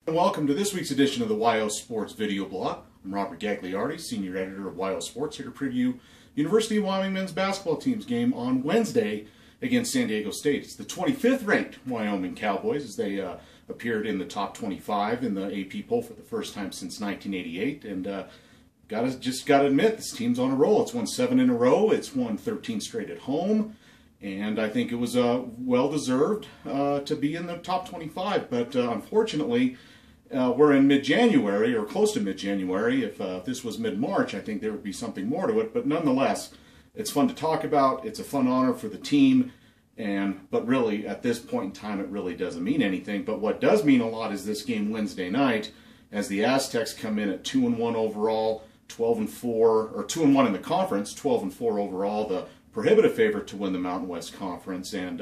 And welcome to this week's edition of the WyoSports video blog. I'm Robert Gagliardi, Senior Editor of WyoSports, here to preview University of Wyoming men's basketball team's game on Wednesday against San Diego State. It's the 25th ranked Wyoming Cowboys as they appeared in the top 25 in the AP poll for the first time since 1988. And just gotta admit, this team's on a roll. It's won 7 in a row. It's won 13 straight at home. And I think it was well-deserved to be in the top 25. But unfortunately, we're in mid-January, or close to mid-January. If this was mid-March, I think there would be something more to it. But nonetheless, it's fun to talk about. It's a fun honor for the team. But really, at this point in time, it really doesn't mean anything. But what does mean a lot is this game Wednesday night, as the Aztecs come in at 2-1 overall, 12-4, or 2-1 in the conference, 12-4 overall, the prohibitive favorite to win the Mountain West Conference. And,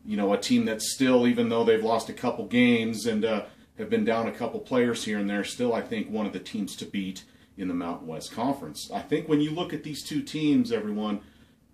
you know, a team that's still, even though they've lost a couple games and have been down a couple players here and there, still, I think, one of the teams to beat in the Mountain West Conference. I think when you look at these two teams, everyone,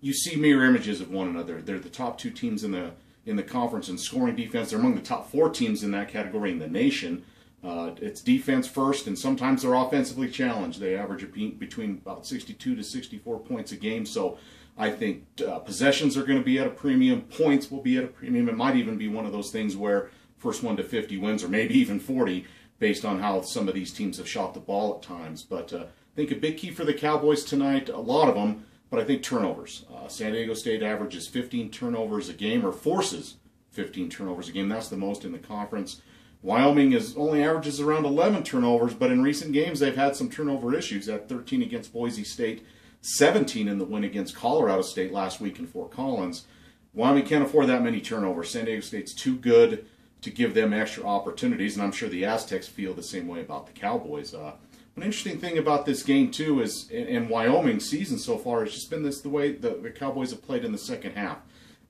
you see mirror images of one another. They're the top two teams in the conference in scoring defense. They're among the top 4 teams in that category in the nation. It's defense first, and sometimes they're offensively challenged. They average between about 62 to 64 points a game. So I think possessions are going to be at a premium. Points will be at a premium. It might even be one of those things where first 1 to 50 wins, or maybe even 40, based on how some of these teams have shot the ball at times. But I think a big key for the Cowboys tonight, a lot of them, but I think turnovers. San Diego State averages 15 turnovers a game, or forces 15 turnovers a game. That's the most in the conference. Wyoming only averages around 11 turnovers, but in recent games they've had some turnover issues. At 13 against Boise State, 17 in the win against Colorado State last week in Fort Collins. Wyoming can't afford that many turnovers. San Diego State's too good to give them extra opportunities, and I'm sure the Aztecs feel the same way about the Cowboys. One interesting thing about this game, too, is in Wyoming's season so far, has just been the way the Cowboys have played in the second half.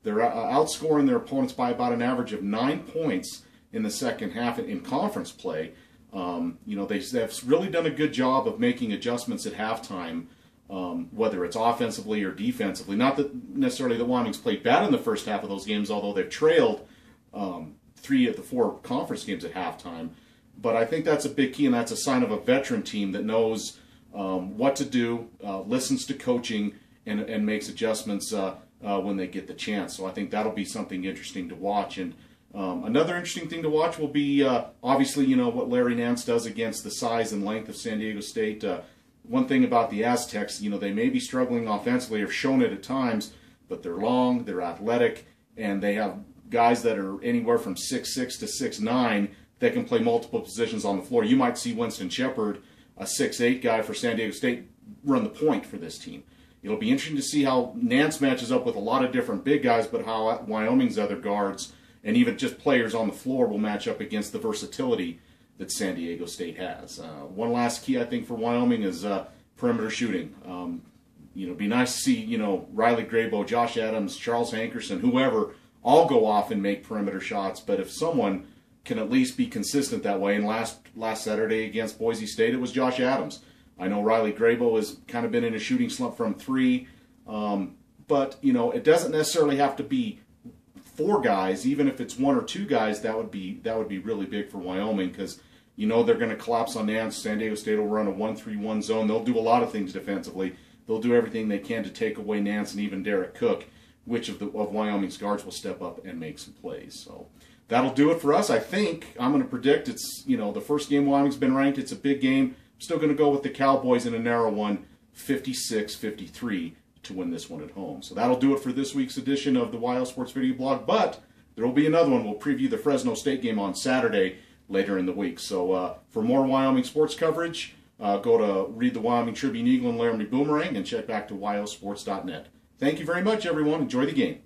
They're outscoring their opponents by about an average of 9 points in the second half in conference play. You know, they've really done a good job of making adjustments at halftime, whether it's offensively or defensively. Not that necessarily that Wyoming's played bad in the first half of those games, although they've trailed 3 of the 4 conference games at halftime. But I think that's a big key, and that's a sign of a veteran team that knows what to do, listens to coaching, and makes adjustments when they get the chance. So I think that'll be something interesting to watch. And another interesting thing to watch will be, obviously, you know, what Larry Nance does against the size and length of San Diego State. One thing about the Aztecs, you know, they may be struggling offensively, have shown it at times, but they're long, they're athletic, and they have guys that are anywhere from 6'6" to 6'9" that can play multiple positions on the floor. You might see Winston Shepard, a 6'8" guy for San Diego State, run the point for this team. It'll be interesting to see how Nance matches up with a lot of different big guys, but how Wyoming's other guards and even just players on the floor will match up against the versatility that San Diego State has. One last key, I think, for Wyoming is perimeter shooting. You know, it'd be nice to see, you know, Riley Graybo, Josh Adams, Charles Hankerson, whoever, all go off and make perimeter shots. But if someone can at least be consistent that way, and last Saturday against Boise State, it was Josh Adams. I know Riley Graybo has kind of been in a shooting slump from 3, but, you know, it doesn't necessarily have to be 4 guys. Even if it's 1 or 2 guys, that would be really big for Wyoming, because you know they're going to collapse on Nance. San Diego State will run a 1-3-1 zone. They'll do a lot of things defensively. They'll do everything they can to take away Nance and even Derek Cook. Which of Wyoming's guards will step up and make some plays. So that'll do it for us. I think I'm going to predict it's, you know, the first game Wyoming's been ranked. It's a big game. I'm still going to go with the Cowboys in a narrow one, 56-53 to win this one at home. So that'll do it for this week's edition of the WyoSports video blog. But there will be another one. We'll preview the Fresno State game on Saturday later in the week. So for more Wyoming sports coverage, go to read the Wyoming Tribune Eagle and Laramie Boomerang and check back to wyosports.net. Thank you very much, everyone. Enjoy the game.